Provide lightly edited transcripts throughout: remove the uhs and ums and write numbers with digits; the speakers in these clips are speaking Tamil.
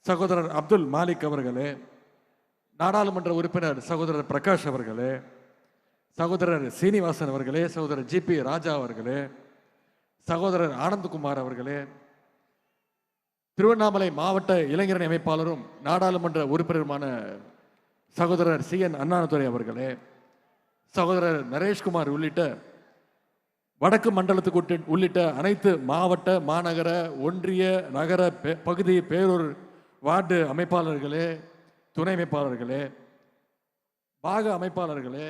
சகோதரர் அப்துல் மாலிக் அவர்களே, நாடாளுமன்ற உறுப்பினர் சகோதரர் பிரகாஷ் அவர்களே, சகோதரர் சீனிவாசன் அவர்களே, சகோதரர் ஜிபி ராஜா அவர்களே, சகோதரர் ஆனந்த்குமார் அவர்களே, திருவண்ணாமலை மாவட்ட இளைஞரணி அமைப்பாளரும் நாடாளுமன்ற உறுப்பினருமான சகோதரர் CN அண்ணாதுரை அவர்களே, சகோதரர் நரேஷ்குமார் உள்ளிட்ட வடக்கு மண்டலத்துக்கு உள்ளிட்ட அனைத்து மாவட்ட, மாநகர, ஒன்றிய, நகர, பகுதி, பேரூர், வார்டு அமைப்பாளர்களே, துணை அமைப்பாளர்களே, பாக அமைப்பாளர்களே,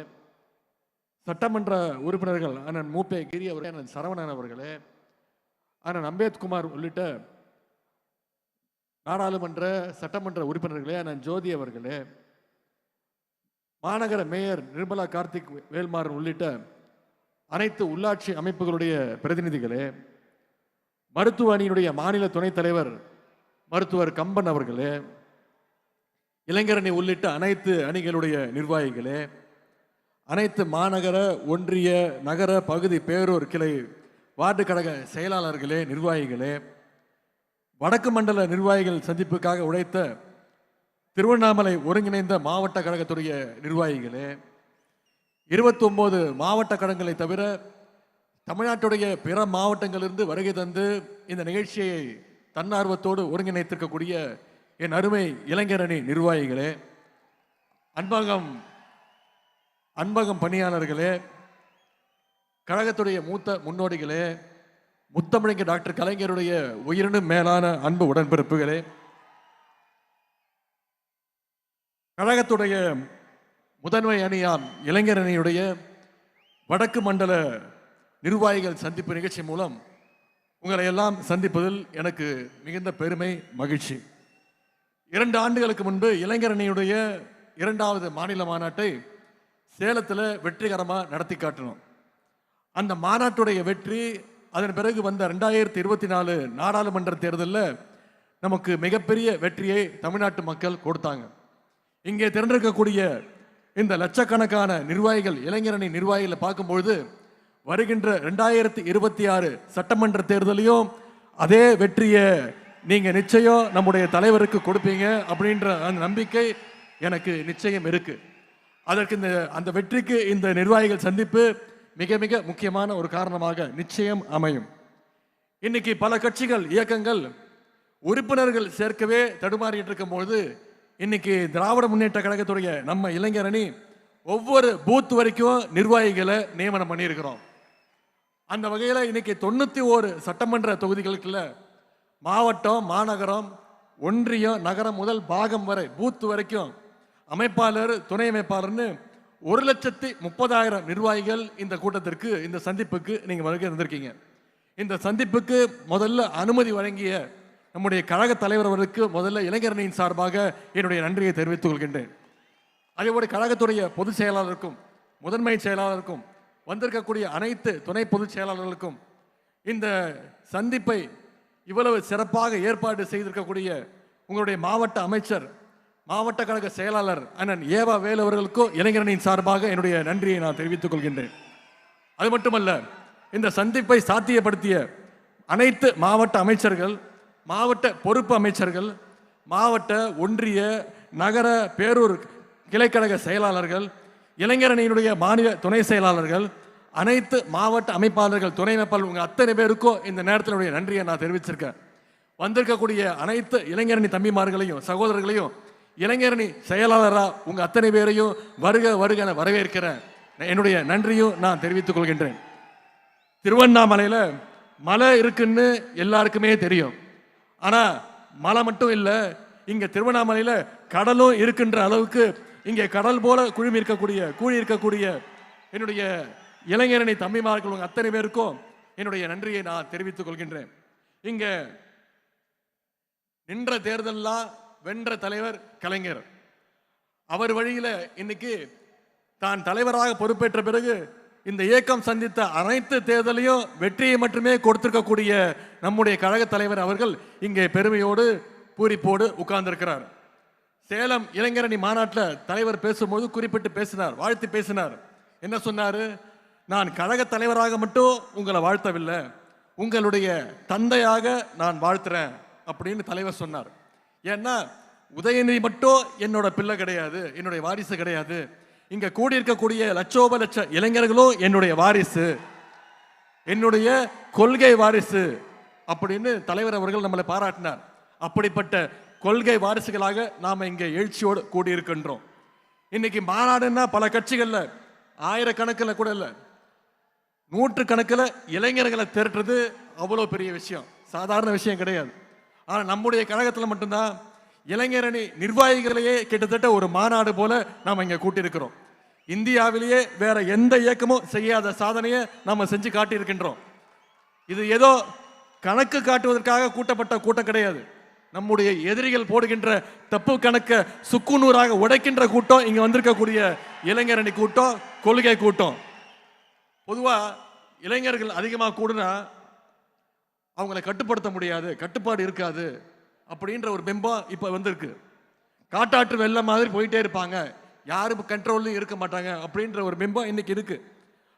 சட்டமன்ற உறுப்பினர்கள் அண்ணன் மூப்பே கிரி அவர்களே, அண்ணன் சரவணன் அவர்களே, அண்ணன் அம்பேத்குமார் உள்ளிட்ட நாடாளுமன்ற சட்டமன்ற உறுப்பினர்களே, அண்ணன் ஜோதி அவர்களே, மாநகர மேயர் நிர்மலா கார்த்திக் வேல்மாறன் உள்ளிட்ட அனைத்து உள்ளாட்சி அமைப்புகளுடைய பிரதிநிதிகளே, மருத்துவ அணியினுடைய மாநில துணைத் தலைவர் மருத்துவர் கம்பன் அவர்களே, இளைஞரணி உள்ளிட்ட அனைத்து அணிகளுடைய நிர்வாகிகளே, அனைத்து மாநகர, ஒன்றிய, நகர, பகுதி, பேரூர் கிளை வார்டு கழக செயலாளர்களே, நிர்வாகிகளே, வடக்கு மண்டல நிர்வாகிகள் சந்திப்புக்காக உழைத்த திருவண்ணாமலை ஒருங்கிணைந்த மாவட்ட கழகத்துடைய நிர்வாகிகளே, 29 மாவட்ட கழகங்களை தவிர தமிழ்நாட்டுடைய பிற மாவட்டங்களிலிருந்து வருகை தந்து இந்த நிகழ்ச்சியை தன்னார்வத்தோடு ஒருங்கிணைத்திருக்கக்கூடிய என் அருமை இளைஞரணி நிர்வாகிகளே, அன்பகம் பணியாளர்களே, கழகத்துடைய மூத்த முன்னோடிகளே, முத்தமிழங்க டாக்டர் கலைஞருடைய உயிரினும் மேலான அன்பு உடன்பிறப்புகளே, கழகத்துடைய முதன்மை அணியான் இளைஞர் அணியுடைய வடக்கு மண்டல நிர்வாகிகள் சந்திப்பு நிகழ்ச்சி மூலம் உங்களை எல்லாம் சந்திப்பதில் எனக்கு மிகுந்த பெருமை, மகிழ்ச்சி. 2 ஆண்டுகளுக்கு முன்பு இளைஞர் அணியுடைய 2வது மாநில மாநாட்டை சேலத்தில் வெற்றிகரமாக நடத்தி காட்டணும். அந்த மாநாட்டுடைய வெற்றி, அதன் பிறகு வந்த 2024 நாடாளுமன்ற தேர்தலில் நமக்கு மிகப்பெரிய வெற்றியை தமிழ்நாட்டு மக்கள் கொடுத்தாங்க. இங்கே திரண்டிருக்கக்கூடிய இந்த லட்சக்கணக்கான நிர்வாகிகள், இளைஞரணி நிர்வாகிகளை பார்க்கும்பொழுது வருகின்ற 2026 சட்டமன்ற தேர்தலையும் அதே வெற்றியை நீங்க நிச்சயம் நம்முடைய தலைவருக்கு கொடுப்பீங்க அப்படின்ற அந்த நம்பிக்கை எனக்கு நிச்சயம் இருக்கு. அதற்கு அந்த வெற்றிக்கு இந்த நிர்வாகிகள் சந்திப்பு மிக மிக முக்கியமான ஒரு காரணமாக நிச்சயம் அமையும். இன்னைக்கு பல கட்சிகள், இயக்கங்கள் உறுப்பினர்கள் சேர்க்கவே தடுமாறிட்டு இருக்கும்போது இன்னைக்கு திராவிட முன்னேற்ற கழகத்துடைய நம்ம இளைஞர் அணி ஒவ்வொரு பூத் வரைக்கும் நிர்வாகிகளை நியமனம் பண்ணியிருக்கிறோம். அந்த வகையில் இன்னைக்கு 91 சட்டமன்ற தொகுதிகளுக்குள்ள மாவட்டம், மாநகரம், ஒன்றியம், நகரம் முதல் பாகம் வரை பூத் வரைக்கும் அமைப்பாளர், துணை அமைப்பாளர்னு 1,30,000 நிர்வாகிகள் இந்த கூட்டத்திற்கு, இந்த சந்திப்புக்கு நீங்க வருகை தந்திருக்கீங்க. இந்த சந்திப்புக்கு முதல்ல அனுமதி வழங்கிய நம்முடைய கழக தலைவர் அவருக்கு முதல்ல இளைஞரணியின் சார்பாக என்னுடைய நன்றியை தெரிவித்துக் கொள்கின்றேன். அதேபோல கழகத்துடைய பொதுச் செயலாளருக்கும், முதன்மை செயலாளருக்கும், வந்திருக்கக்கூடிய அனைத்து துணை பொதுச் செயலாளர்களுக்கும், இந்த சந்திப்பை இவ்வளவு சிறப்பாக ஏற்பாடு செய்திருக்கக்கூடிய உங்களுடைய மாவட்ட அமைச்சர், மாவட்ட கழக செயலாளர் அண்ணன் ஏவா வேலு அவர்களுக்கும் இளைஞரணியின் சார்பாக என்னுடைய நன்றியை நான் தெரிவித்துக் கொள்கின்றேன். அது மட்டுமல்ல, இந்த சந்திப்பை சாத்தியப்படுத்திய அனைத்து மாவட்ட அமைச்சர்கள், மாவட்ட பொறுப்பு அமைச்சர்கள், மாவட்ட, ஒன்றிய, நகர, பேரூர் கிளைக்கழக செயலாளர்கள், இளைஞரணியினுடைய மாநில துணை செயலாளர்கள், அனைத்து மாவட்ட அமைப்பாளர்கள், துணை அமைப்பாளர்கள், உங்க அத்தனை பேருக்கும் இந்த நேரத்தினுடைய நன்றியை நான் தெரிவிச்சிருக்கேன். வந்திருக்கக்கூடிய அனைத்து இளைஞரணி தம்பிமார்களையும் சகோதரர்களையும் இளைஞரணி செயலாளரா உங்க அத்தனை பேரையும் வருக வருக என வரவேற்கிறேன். என்னுடைய நன்றியும் நான் தெரிவித்துக் கொள்கின்றேன். திருவண்ணாமலையில மலை இருக்குன்னு எல்லாருக்குமே தெரியும். ஆனா மலை மட்டும் இல்ல, இங்க திருவண்ணாமலையில கடலும் இருக்கின்ற அளவுக்கு இங்கே கடல் போல கூழி இருக்கக்கூடிய என்னுடைய இளைஞரணி தம்பிமார்கள் உங்க அத்தனை பேருக்கும் என்னுடைய நன்றியை நான் தெரிவித்துக் கொள்கின்றேன். இங்க நின்ற தேர்தல்லாம் வென்ற தலைவர் கலைஞர். அவர் வழியில இன்னைக்கு தான் தலைவராக பொறுப்பேற்ற பிறகு இந்த இயக்கம் சந்தித்த அனைத்து தேர்தலையும் வெற்றியை மட்டுமே கொடுத்திருக்கக்கூடிய நம்முடைய கழக தலைவர் அவர்கள் இங்கே பெருமையோடு பூரிப்போடு உட்கார்ந்திருக்கிறார். சேலம் இளைஞரணி மாநாட்டில் தலைவர் பேசும்போது குறிப்பிட்டு பேசினார், வாழ்த்து பேசினார். என்ன சொன்னாரு? நான் கழக தலைவராக மட்டும் உங்களை வாழ்த்தவில்லை, உங்களுடைய தந்தையாக நான் வாழ்த்துறேன் அப்படின்னு தலைவர் சொன்னார். ஏன்னா உதயநிதி மட்டும் என்னோட பிள்ளை கிடையாது, என்னுடைய வாரிசு கிடையாது. இங்க கூடியிருக்கக்கூடிய லட்சோப லட்ச இளைஞர்களும் என்னுடைய வாரிசு, என்னுடைய கொள்கை வாரிசு அப்படின்னு தலைவர் அவர்கள் நம்மளை பாராட்டினார். அப்படிப்பட்ட கொள்கை வாரிசுகளாக நாம இங்க எழுச்சியோடு கூடியிருக்கின்றோம். இன்னைக்கு மாநாடுன்னா பல கட்சிகள்ல ஆயிரக்கணக்கில் கூட இல்லை, நூற்றுக்கணக்கில் இளைஞர்களை திரட்டுறது அவ்வளோ பெரிய விஷயம், சாதாரண விஷயம் கிடையாது. ஆனால் நம்முடைய கழகத்தில் மட்டும்தான் இளைஞரணி நிர்வாகிகளையே கிட்டத்தட்ட ஒரு மாநாடு போல நாம் இங்கே கூட்டியிருக்கிறோம். இந்தியாவிலேயே வேற எந்த இயக்கமும் செய்யாத சாதனையை நாம் செஞ்சு காட்டியிருக்கின்றோம். இது ஏதோ கணக்கு காட்டுவதற்காக கூட்டப்பட்ட கூட்டம் கிடையாது. நம்முடைய எதிரிகள் போடுகின்ற தப்பு கணக்க சுக்குநூறாக உடைக்கின்ற கூட்டம் இங்க வந்திருக்கக்கூடிய இளைஞரணி கூட்டம், கொள்கை கூட்டம். பொதுவா இளைஞர்கள் அதிகமாக கூடுனா அவங்களை கட்டுப்படுத்த முடியாது, கட்டுப்பாடு இருக்காது அப்படின்ற ஒரு பிம்பம் இப்ப வந்திருக்கு. காட்டாற்று வெள்ளம் மாதிரி போயிட்டே இருப்பாங்க, யாரும் கண்ட்ரோல்லையும் இருக்க மாட்டாங்க அப்படின்ற ஒரு பிம்பம் இன்னைக்கு இருக்கு.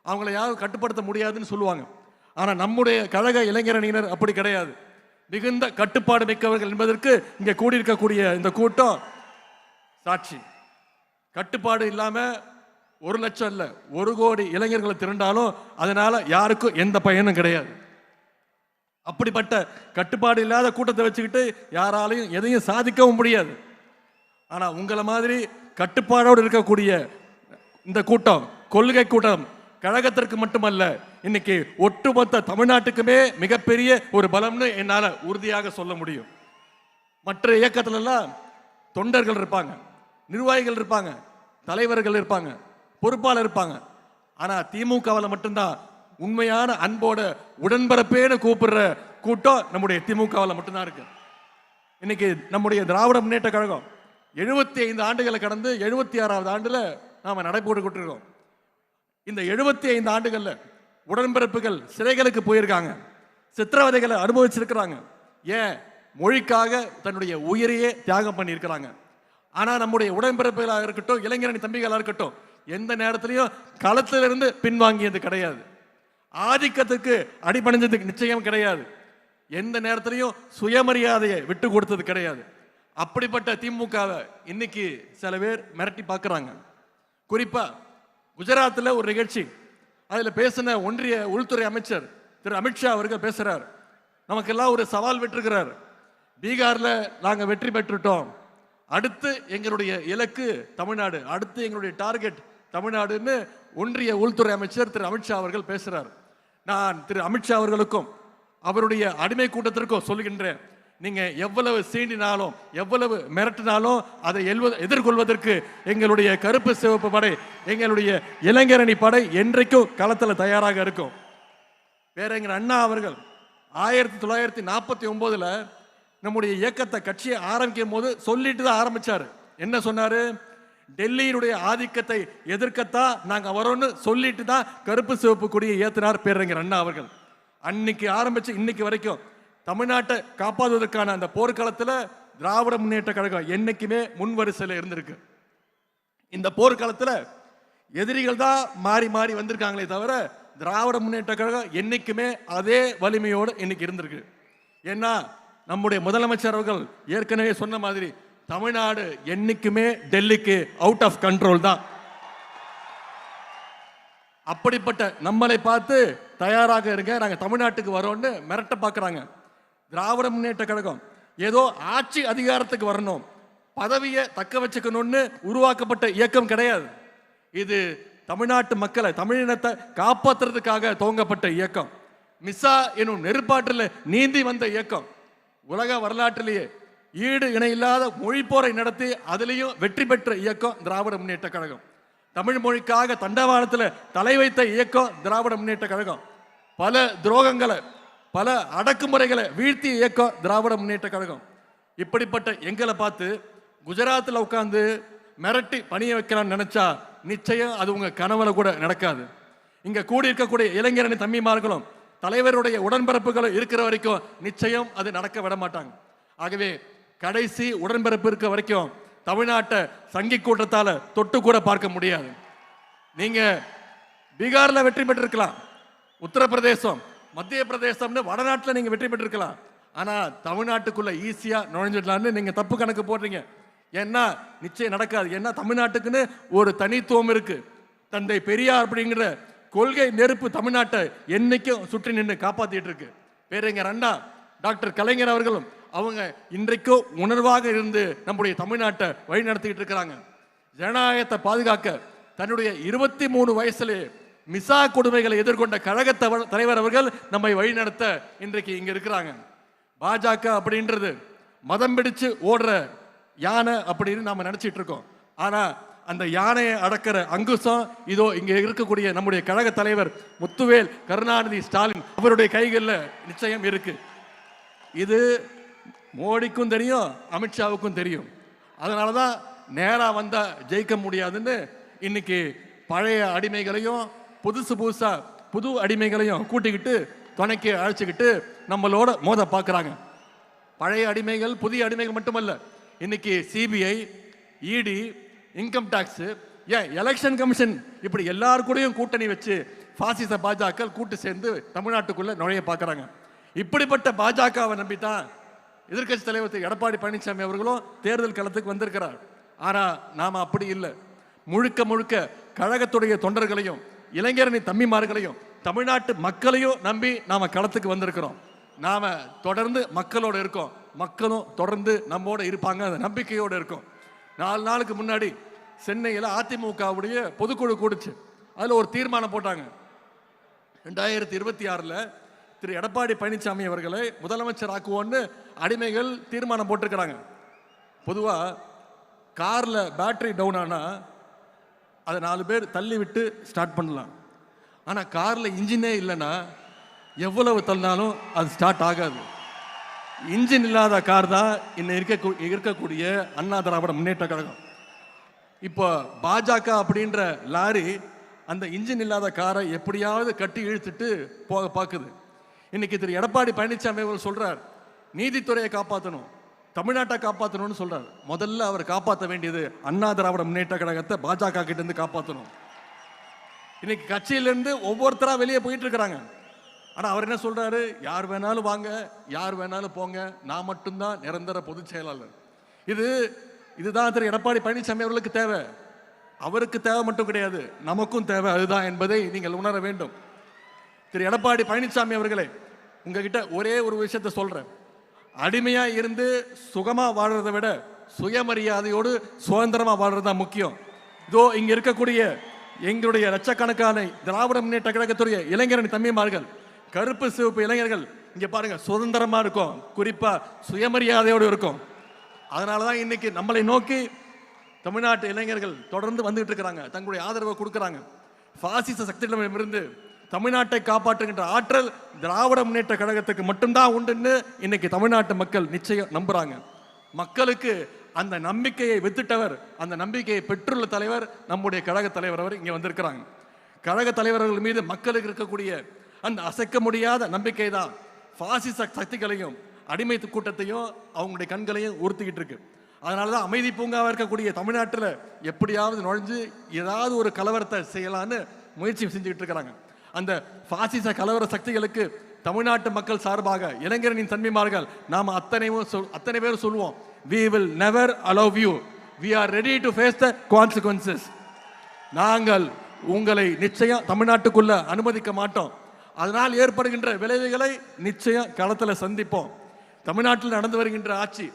அவங்கள யாரும் கட்டுப்படுத்த முடியாதுன்னு சொல்லுவாங்க. ஆனா நம்முடைய கழக இளைஞரணியினர் அப்படி கிடையாது, மிகுந்த கட்டுப்பாடு மிக்கவர்கள் என்பதற்கு இங்க கூடியிருக்கக்கூடிய இந்த கூட்டம் சாட்சி. கட்டுப்பாடு இல்லாம 1 லட்சம் இல்ல 1 கோடி இளைஞர்களை திரண்டாலும் அதனால யாருக்கும் எந்த பயனும் கிடையாது. அப்படிப்பட்ட கட்டுப்பாடு இல்லாத கூட்டத்தை வச்சுக்கிட்டு யாராலையும் எதையும் சாதிக்கவும் முடியாது. ஆனா உங்களை மாதிரி கட்டுப்பாடோடு இருக்கக்கூடிய இந்த கூட்டம், கொள்கை கூட்டம், கழகத்திற்கு மட்டுமல்ல இன்னைக்கு ஒட்டுமொத்த தமிழ்நாட்டுக்குமே மிகப்பெரிய ஒரு பலம்னு என்னால உறுதியாக சொல்ல முடியும். மற்ற இயக்கத்துல எல்லாம் தொண்டர்கள் இருப்பாங்க, நிர்வாகிகள் இருப்பாங்க, தலைவர்கள் இருப்பாங்க, பொறுப்பாளர் இருப்பாங்க. ஆனா திமுகவில் மட்டும்தான் உண்மையான அன்போட உடன்பிறப்பேன்னு கூப்பிடுற கூட்டம் நம்முடைய திமுகவில் மட்டும்தான் இருக்கு. இன்னைக்கு நம்முடைய திராவிட முன்னேற்ற கழகம் 75 ஆண்டுகளை கடந்து 76வது ஆண்டுல நாம நடைபோட்டு இருக்கோம். இந்த 75 ஆண்டுகள்ல உடன்பிறப்புகள் சிறைகளுக்கு போயிருக்காங்க, சித்திரவதைகளை அனுபவிச்சிருக்கிறாங்க, ஏன் மொழிக்காக தன்னுடைய உயிரையே தியாகம் பண்ணியிருக்கிறாங்க. ஆனா நம்முடைய உடன்பிறப்புகளாக இருக்கட்டும், இளைஞரணி தம்பிகளாக இருக்கட்டும், எந்த நேரத்திலையும் களத்திலிருந்து பின்வாங்கியது கிடையாது, ஆதிக்கத்துக்கு அடிபணிஞ்சதுக்கு நிச்சயம் கிடையாது, எந்த நேரத்திலையும் சுயமரியாதையை விட்டு கொடுத்தது கிடையாது. அப்படிப்பட்ட திமுகவை இன்னைக்கு சில பேர் மிரட்டி பார்க்குறாங்க. குறிப்பா குஜராத்தில் ஒரு நிகழ்ச்சி, அதில் பேசின ஒன்றிய உள்துறை அமைச்சர் திரு அமித்ஷா அவர்கள் பேசுறார். நமக்கெல்லாம் ஒரு சவால் விட்டுருக்கிறார், பீகார்ல நாங்கள் வெற்றி பெற்றுட்டோம், அடுத்து எங்களுடைய இலக்கு தமிழ்நாடு, அடுத்து எங்களுடைய டார்கெட் தமிழ்நாடுன்னு ஒன்றிய உள்துறை அமைச்சர் திரு அமித்ஷா அவர்கள் பேசுறார். நான் திரு அமித்ஷா அவர்களுக்கும் அவருடைய அடிமை கூட்டத்திற்கும் சொல்லுகின்றேன், நீங்க எவ்வளவு சீண்டினாலும் எவ்வளவு மிரட்டினாலும் அதை எதிர்கொள்வதற்கு எங்களுடைய கருப்பு சிவப்பு படை, எங்களுடைய இளைஞரணி படை என்றைக்கும் களத்தில் தயாராக இருக்கும். வேற எங்க அண்ணா அவர்கள் 1949 நம்முடைய இயக்கத்தை கட்சியை ஆரம்பிக்கும் போது சொல்லிட்டு தான் ஆரம்பிச்சாரு. என்ன சொன்னாரு? டெல்லியினுடைய ஆதிக்கத்தை எதிர்க்கத்தான் நாங்க வரோம்னு சொல்லிட்டு தான் கருப்பு சிவப்பு கொடியை ஏத்தினார் பேரறிஞர் அண்ணா அவர்கள். அன்னைக்கு ஆரம்பிச்சு இன்னைக்கு வரைக்கும் தமிழ்நாட்டை காப்பாற்றுவதற்கான அந்த போர்க்களத்தில் திராவிட முன்னேற்ற கழகம் என்னைக்குமே முன்வரிசையில் இருந்திருக்கு. இந்த போர்க்களத்தில் எதிரிகள் தான் மாறி மாறி வந்திருக்காங்களே தவிர திராவிட முன்னேற்ற கழகம் என்னைக்குமே அதே வலிமையோடு இன்னைக்கு இருந்திருக்கு. ஏன்னா நம்முடைய முதலமைச்சர் அவர்கள் ஏற்கனவே சொன்ன மாதிரி தமிழ்நாடு என்னைக்குமே டெல்லிக்கு அவுட் ஆஃப் கண்ட்ரோல் தான். அப்படிப்பட்ட நம்மளை பார்த்து தயாராக இருங்க, நாங்கள் தமிழ்நாட்டுக்கு வரோம்னு மிரட்ட பார்க்குறாங்க. திராவிட முன்னேற்ற கழகம் ஏதோ ஆட்சி அதிகாரத்துக்கு வரணும், பதவியை தக்க வச்சுக்கணும்னு உருவாக்கப்பட்ட இயக்கம் கிடையாது. இது தமிழ்நாட்டு மக்களை, தமிழினத்தை காப்பாற்றுறதுக்காக துவங்கப்பட்ட இயக்கம். மிசா எனும் நெருப்பாற்றில் நீந்தி வந்த இயக்கம். உலக வரலாற்றிலேயே ஈடு இணையில்லாத மொழி போரை நடத்தி அதிலையும் வெற்றி பெற்ற இயக்கம் திராவிட முன்னேற்ற கழகம். தமிழ் மொழிக்காக தண்டவாளத்தில் தலை வைத்த இயக்கம் திராவிட முன்னேற்ற கழகம். பல துரோகங்களை, பல அடக்குமுறைகளை வீழ்த்திய இயக்கம் திராவிட முன்னேற்ற கழகம். இப்படிப்பட்ட எங்களை பார்த்து குஜராத்தில் உட்கார்ந்து மிரட்டி பணிய வைக்கலாம்னு நினைச்சா நிச்சயம் அது உங்க கனவுல கூட நடக்காது. இங்க கூடி இருக்கக்கூடிய இளைஞரணி தம்பிமார்களும் தலைவருடைய உடன்பிறப்புகளும் இருக்கிற வரைக்கும் நிச்சயம் அது நடக்க விட மாட்டாங்க. ஆகவே கடைசி உடன்பிறப்பு இருக்க வரைக்கும் தமிழ்நாட்டை சங்கி கூட்டத்தால தொட்டு கூட பார்க்க முடியாது. நீங்க பீகார்ல வெற்றி பெற்றிருக்கலாம், உத்தரப்பிரதேசம், மத்திய பிரதேசம்னு வடநாட்டில் நீங்க வெற்றி பெற்றிருக்கலாம். ஆனா தமிழ்நாட்டுக்குள்ள ஈஸியா நுழைஞ்சிடலான்னு நீங்க தப்பு கணக்கு போடுறீங்க. ஏன்னா நிச்சயம் நடக்காது. ஏன்னா தமிழ்நாட்டுக்குன்னு ஒரு தனித்துவம் இருக்கு. தந்தை பெரியார் அப்படிங்கிற கொள்கை நெருப்பு தமிழ்நாட்டை என்னைக்கும் சுற்றி நின்று காப்பாத்திட்டு இருக்கு. பேரறிஞர் அண்ணா, டாக்டர் கலைஞர் அவர்களும் அவங்க இன்றைக்கும் உணர்வாக இருந்து நம்முடைய தமிழ்நாட்டை வழி நடத்திக்கிட்டு இருக்கிறாங்க. ஜனநாயகத்தை பாதுகாக்க தன்னுடைய 23 வயசுலே மிசா கொடுமைகளை எதிர்கொண்ட கழக தலைவர் அவர்கள் நம்மை வழிநடத்த இன்றைக்கு இங்க இருக்கிறாங்க. பாஜக அப்படின்றது மதம் பிடிச்சு ஓடுற யானை அப்படின்னு நாம நினைச்சிட்டு இருக்கோம். ஆனா அந்த யானையை அடக்கிற அங்குசம் இதோ இங்க இருக்கக்கூடிய நம்முடைய கழக தலைவர் முத்துவேல் கருணாநிதி ஸ்டாலின் அவருடைய கைகளில் நிச்சயம் இருக்கு. இது மோடிக்கும் தெரியும், அமித்ஷாவுக்கும் தெரியும். அதனாலதான் நேரா வந்தா ஜெயிக்க முடியாதுன்னு இன்னைக்கு பழைய அடிமைகளையும் புதுசா புது அடிமைகளையும் கூட்டிக்கிட்டு துணைக்கு அழைச்சிக்கிட்டு நம்மளோட மோத பார்க்குறாங்க. பழைய அடிமைகள் புதிய அடிமைகள் மட்டுமல்ல, இன்னைக்கு சிபிஐ, இடி, இன்கம் டாக்ஸ், ஏன் எலெக்ஷன் கமிஷன் இப்படி எல்லாருக்கூடையும் கூட்டணி வச்சு பாசிச பாஜக கூட்டு சேர்ந்து தமிழ்நாட்டுக்குள்ள நுழைய பார்க்குறாங்க. இப்படிப்பட்ட பாஜகவை நம்பித்தான் எதிர்கட்சி தலைவர் திரு எடப்பாடி பழனிசாமி அவர்களும் தேர்தல் களத்துக்கு வந்திருக்கிறார். ஆனா நாம அப்படி இல்லை. முழுக்க முழுக்க கழகத்துடைய தொண்டர்களையும் இளைஞரணி தம்பிமார்களையும் தமிழ்நாட்டு மக்களையும் நம்பி நாம களத்துக்கு வந்திருக்கிறோம். நாம தொடர்ந்து மக்களோட இருக்கோம், மக்களும் தொடர்ந்து நம்மோட இருப்பாங்க, அந்த நம்பிக்கையோட இருக்கும். 4 நாளுக்கு முன்னாடி சென்னையில் அதிமுகவுடைய பொதுக்குழு கூடுச்சு. அதுல ஒரு தீர்மானம் போட்டாங்க. 2026 திரு எடப்பாடி பழனிசாமி அவர்களை முதலமைச்சர் ஆக்குவோன்னு அடிமைகள் தீர்மானம் போட்டிருக்கிறாங்க. பொதுவா கார்ல பேட்டரி டவுன் ஆனா அதை 4 பேர் தள்ளி விட்டு ஸ்டார்ட் பண்ணலாம். ஆனா கார்ல இன்ஜினே இல்லைன்னா எவ்வளவு தள்ளினாலும் அது ஸ்டார்ட் ஆகாது. இன்ஜின் இல்லாத கார் தான் இன்னும் இருக்கக்கூடிய அண்ணா திராவிட முன்னேற்ற கழகம். இப்போ பாஜக அப்படின்ற லாரி அந்த இன்ஜின் இல்லாத காரை எப்படியாவது கட்டி இழுத்துட்டு போக பார்க்குது. இன்னைக்கு திரு எடப்பாடி பழனிசாமி அவர்கள் சொல்றார், நீதித்துறையை காப்பாற்றணும், தமிழ்நாட்டை காப்பாற்றணும்னு சொல்றாரு. முதல்ல அவர் காப்பாற்ற வேண்டியது அண்ணா திராவிட முன்னேற்ற கழகத்தை பாஜக கிட்ட இருந்து காப்பாற்றணும். இன்னைக்கு கட்சியிலிருந்து ஒவ்வொருத்தரா வெளியே போயிட்டு இருக்கிறாங்க. ஆனா அவர் என்ன சொல்றாரு, யார் வேணாலும் வாங்க, யார் வேணாலும் போங்க, நான் மட்டும்தான் நிரந்தர பொதுச் செயலாளர். இதுதான் திரு எடப்பாடி பழனிசாமி அவர்களுக்கு தேவை. அவருக்கு தேவை மட்டும் கிடையாது, நமக்கும் தேவை அதுதான் என்பதை நீங்கள் உணர வேண்டும். திரு எடப்பாடி பழனிசாமி அவர்களே, உங்ககிட்ட ஒரே ஒரு விஷயத்த சொல்றேன். அடிமையா இருந்து சுகமா வாழ்றதை விட சுயமரியாதையோடு சுதந்திரமா வாழ்றது தான் முக்கியம். இதோ இங்க இருக்கக்கூடிய எங்களுடைய லட்சக்கணக்கான திராவிட முன்னேற்ற கழகத்துடைய இளைஞரணி தம்பிமார்கள், கருப்பு சிவப்பு இளைஞர்கள் இங்க பாருங்க, சுதந்திரமா இருக்கும், குறிப்பா சுயமரியாதையோடு இருக்கும். அதனாலதான் இன்னைக்கு நம்மளை நோக்கி தமிழ்நாட்டு இளைஞர்கள் தொடர்ந்து வந்துட்டு இருக்கிறாங்க, தங்களுடைய ஆதரவை கொடுக்கிறாங்க. பாசிச சக்திகளிடமிருந்து தமிழ்நாட்டை காப்பாற்றுகின்ற ஆற்றல் திராவிட முன்னேற்ற கழகத்துக்கு மட்டும்தான் உண்டுன்னு இன்னைக்கு தமிழ்நாட்டு மக்கள் நிச்சயம் நம்புறாங்க. மக்களுக்கு அந்த நம்பிக்கையை வித்துட்டவர், அந்த நம்பிக்கையை பெற்றுள்ள தலைவர் நம்முடைய கழக தலைவர் அவர் இங்க வந்திருக்கிறாங்க. கழக தலைவர்கள் மீது மக்களுக்கு இருக்கக்கூடிய அந்த அசைக்க முடியாத நம்பிக்கை தான் பாசிச சக்திகளையும் அடிமை கூட்டத்தையும் அவங்களுடைய கண்களையும் உறுத்திக்கிட்டு இருக்கு. அதனாலதான் அமைதி பூங்காவா இருக்கக்கூடிய தமிழ்நாட்டில் எப்படியாவது நுழைஞ்சு ஏதாவது ஒரு கலவரத்தை செய்யலான்னு முயற்சி செஞ்சுக்கிட்டு இருக்கிறாங்க. அந்த பாசிச கலவர சக்திகளுக்கு தமிழ்நாட்டு மக்கள் சார்பாக இளைஞரின் தன்மைமார்கள் நாம அத்தனை பேர் சொல்லுவோம், we will never allow you, we are ready to face the consequences. நாங்கள் உங்களை நிச்சயம் தமிழ்நாட்டுக்குள்ள அனுமதிக்க மாட்டோம். அதனால் ஏற்படுகின்ற விளைவுகளை நிச்சயம் களத்தில் சந்திப்போம். தமிழ்நாட்டில் நடந்து வருகின்ற ஆட்சி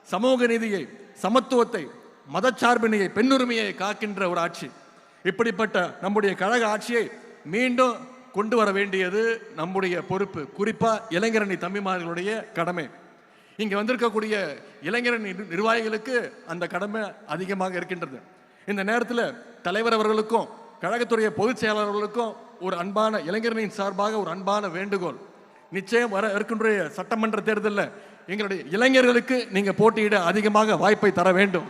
சமூக நீதியை, சமத்துவத்தை, மதச்சார்பினையை, பெண்ணுரிமையை காக்கின்ற ஒரு ஆட்சி. இப்படிப்பட்ட நம்முடைய கழக ஆட்சியை மீண்டும் கொண்டு வர வேண்டியது நம்முடைய பொறுப்பு, குறிப்பா இளைஞரணி தம்பிமார்களுடைய கடமை. இங்க வந்திருக்கக்கூடிய இளைஞரணி நிர்வாகிகளுக்கு அந்த கடமை அதிகமாக இருக்கின்றது. இந்த நேரத்தில் தலைவர் அவர்களுக்கும் கழகத்துடைய பொதுச் செயலாளர்களுக்கும் ஒரு அன்பான இளைஞரணியின் சார்பாக ஒரு அன்பான வேண்டுகோள். நிச்சயம் வர இருக்கின்ற சட்டமன்ற தேர்தலில் எங்களுடைய இளைஞர்களுக்கு நீங்க போட்டியிட அதிகமாக வாய்ப்பை தர வேண்டும்.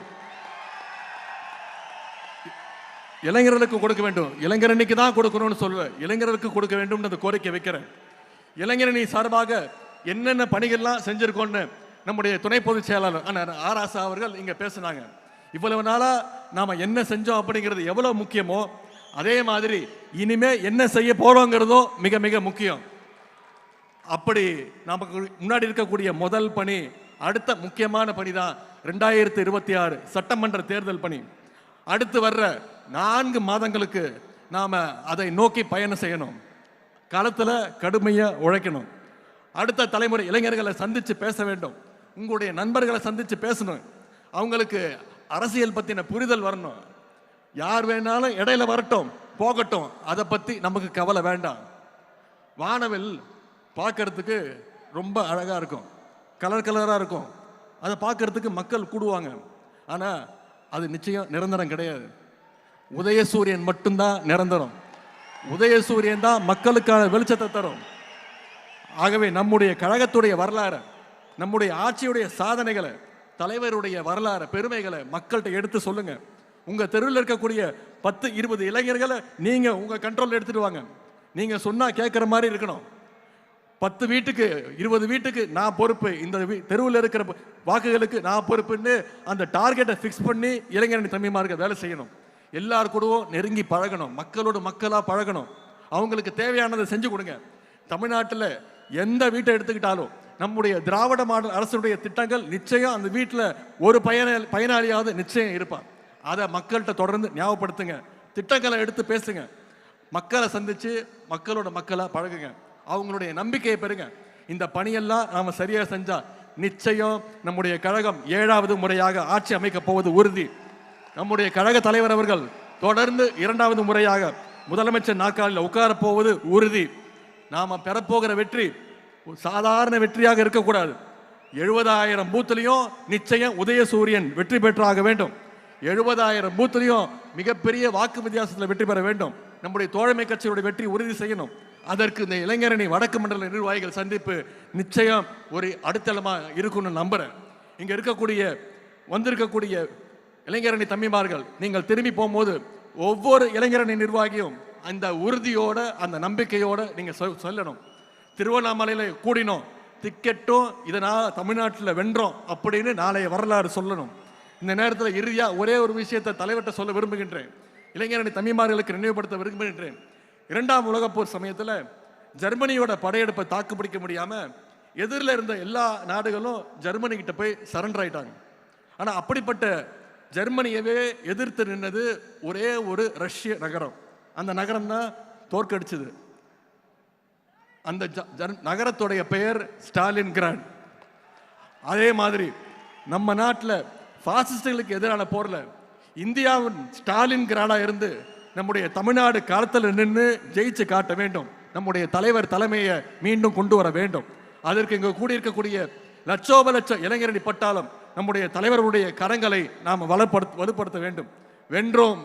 இளைஞர்களுக்கு கொடுக்க வேண்டும், இளைஞரணிக்கு தான் கொடுக்கணும்னு சொல்லுவேன், இளைஞர்களுக்கு கொடுக்க வேண்டும் அந்த கோரிக்கை வைக்கிறேன். இளைஞரணி சார்பாக என்னென்ன பணிகள்லாம் செஞ்சிருக்கோன்னு நம்முடைய துணை பொதுச் செயலாளர் ஆராசா அவர்கள் இங்க பேசினாங்க. இவ்வளவு நாளா நாம என்ன செஞ்சோம் அப்படிங்கிறது எவ்வளவு முக்கியமோ அதே மாதிரி இனிமே என்ன செய்ய போறோங்கிறதும் மிக மிக முக்கியம். அப்படி நமக்கு முன்னாடி இருக்கக்கூடிய முதல் பணி, அடுத்த முக்கியமான பணி தான் 2026 சட்டமன்ற தேர்தல் பணி. அடுத்து வர்ற 4 மாதங்களுக்கு நாம அதை நோக்கி பயணம் செய்யணும். களத்தில் கடுமையாக உழைக்கணும். அடுத்த தலைமுறை இளைஞர்களை சந்தித்து பேச வேண்டும். உங்களுடைய நண்பர்களை சந்தித்து பேசணும். அவங்களுக்கு அரசியல் பற்றின புரிதல் வரணும். யார் வேணாலும் இடையில வரட்டும் போகட்டும், அதை பற்றி நமக்கு கவலை வேண்டாம். வானவில் பார்க்கறதுக்கு ரொம்ப அழகாக இருக்கும், கலர் கலராக இருக்கும். அதை பார்க்கறதுக்கு மக்கள் கூடுவாங்க. ஆனால் அது நிச்சயம் நிரந்தரம் கிடையாது. உதயசூரியன் மட்டும்தான் நிரந்தரம். உதயசூரியன் தான் மக்களுக்கான வெளிச்சத்தை தரும். ஆகவே நம்முடைய கழகத்துடைய வரலாறு, நம்முடைய ஆட்சியுடைய சாதனைகளை, தலைவருடைய வரலாறு, பெருமைகளை மக்கள்கிட்ட எடுத்து சொல்லுங்க. உங்க தெருவில் இருக்கக்கூடிய 10-20 இளைஞர்களை நீங்க உங்க கண்ட்ரோல் எடுத்துட்டு வாங்க. நீங்க சொன்னா கேட்கிற மாதிரி இருக்கணும். 10 வீட்டுக்கு 20 வீட்டுக்கு நான் பொறுப்பு, இந்த தெருவில் இருக்கிற வாக்குகளுக்கு நான் பொறுப்புன்னு அந்த டார்கெட்டை ஃபிக்ஸ் பண்ணி இளைஞரணி தம்பிமார்கள் வேலை செய்யணும். எல்லார் கூடவும் நெருங்கி பழகணும், மக்களோடு மக்களாக பழகணும். அவங்களுக்கு தேவையானதை செஞ்சு கொடுங்க. தமிழ்நாட்டில் எந்த வீட்டை எடுத்துக்கிட்டாலும் நம்முடைய திராவிட மாடல் அரசுடைய திட்டங்கள் நிச்சயம் அந்த வீட்டில் ஒரு பயனாளியாவது நிச்சயம் இருப்பான். அதை மக்கள்கிட்ட தொடர்ந்து ஞாபகப்படுத்துங்க. திட்டங்களை எடுத்து பேசுங்க. மக்களை சந்திச்சு மக்களோட மக்களாக பழகுங்க. அவங்களுடைய நம்பிக்கையை பெறுங்க. இந்த பணியெல்லாம் நாம் சரியாக செஞ்சா நிச்சயம் நம்முடைய கழகம் 7வது முறையாக ஆட்சி அமைக்கப் போவது உறுதி. நம்முடைய கழக தலைவர் அவர்கள் தொடர்ந்து 2வது முறையாக முதலமைச்சர் நாற்காலியில் உட்காரப் போவது உறுதி. நாம பெறப்போகிற வெற்றி சாதாரண வெற்றியாக இருக்கக்கூடாது. 70,000 பூத்துலையும் நிச்சயம் உதயசூரியன் வெற்றி பெற்றாக வேண்டும். 70,000 பூத்துலையும் மிகப்பெரிய வாக்கு வித்தியாசத்தில் வெற்றி பெற வேண்டும். நம்முடைய தோழமை கட்சியுடைய வெற்றி உறுதி செய்யணும். அதற்கு இந்த இளைஞரணி வடக்கு மண்டல நிர்வாகிகள் சந்திப்பு நிச்சயம் ஒரு அடித்தளமா இருக்கும்னு நம்புறேன். இங்க வந்திருக்கக்கூடிய இளைஞரணி தம்பிமார்கள், நீங்கள் திரும்பி போகும்போது ஒவ்வொரு இளைஞரணி நிர்வாகியும் அந்த உறுதியோட அந்த நம்பிக்கையோட நீங்க சொல்லணும். திருவண்ணாமலையில கூடினோம், டிக்கெட்டும் இதனால் தமிழ்நாட்டில் வென்றோம் அப்படின்னு நாளைய வரலாறு சொல்லணும். இந்த நேரத்தில் இறுதியா ஒரே ஒரு விஷயத்தை தலைவர்கிட்ட சொல்ல விரும்புகின்றேன். இளைஞரணி தம்பிமார்களுக்கு நினைவுபடுத்த விரும்புகின்றேன். 2ஆம் உலகப் போர் சமயத்தில் ஜெர்மனியோட படையெடுப்பை தாக்கு பிடிக்க முடியாம எதிரில் இருந்த எல்லா நாடுகளும் ஜெர்மனி கிட்ட போய் சரண்டர் ஆயிட்டாங்க. ஆனால் அப்படிப்பட்ட ஜெர்மனியவே எதிர்த்து நின்னது ஒரே ஒரு ரஷ்ய நகரம். அந்த நகரம் தான் தோற்கடிச்சது. அந்த நகரத்துடைய பெயர் ஸ்டாலின் கிராட். அதே மாதிரி நம்ம நாட்டில் பாசிஸ்டுகளுக்கு எதிரான போர்ல இந்தியாவின் ஸ்டாலின் கிராடா இருந்து நம்முடைய தமிழ்நாடு காலத்தில் நின்று ஜெயிச்சு காட்ட வேண்டும். நம்முடைய தலைவர் தலைமையை மீண்டும் கொண்டு வர வேண்டும். அதற்கு இங்கு கூடியிருக்கக்கூடிய லட்சோப இளைஞரணி பட்டாளம் நம்முடைய தலைவருடைய கரங்களை நாம் வலுப்படுத்த வேண்டும். வென்றோம்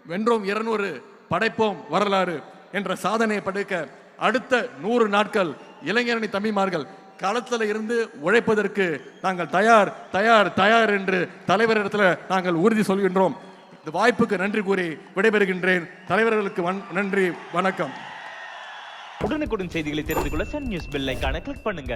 200 படைப்போம் வரலாறு என்ற சாதனையை படைக்க அடுத்த 100 நாட்கள் இளைஞரணி தம்பிமார்கள் களத்தில் இருந்து உழைப்பதற்கு நாங்கள் தயார் தயார் தயார் என்று தலைவரிடத்தில் நாங்கள் உறுதி சொல்கின்றோம். இந்த வாய்ப்புக்கு நன்றி கூறி விடைபெறுகின்றேன். தலைவர்களுக்கு நன்றி, வணக்கம். உடனுக்குடன் செய்திகளை தெரிந்து கொள்ள சன் நியூஸ் பெல் ஐகானை கிளிக் பண்ணுங்க.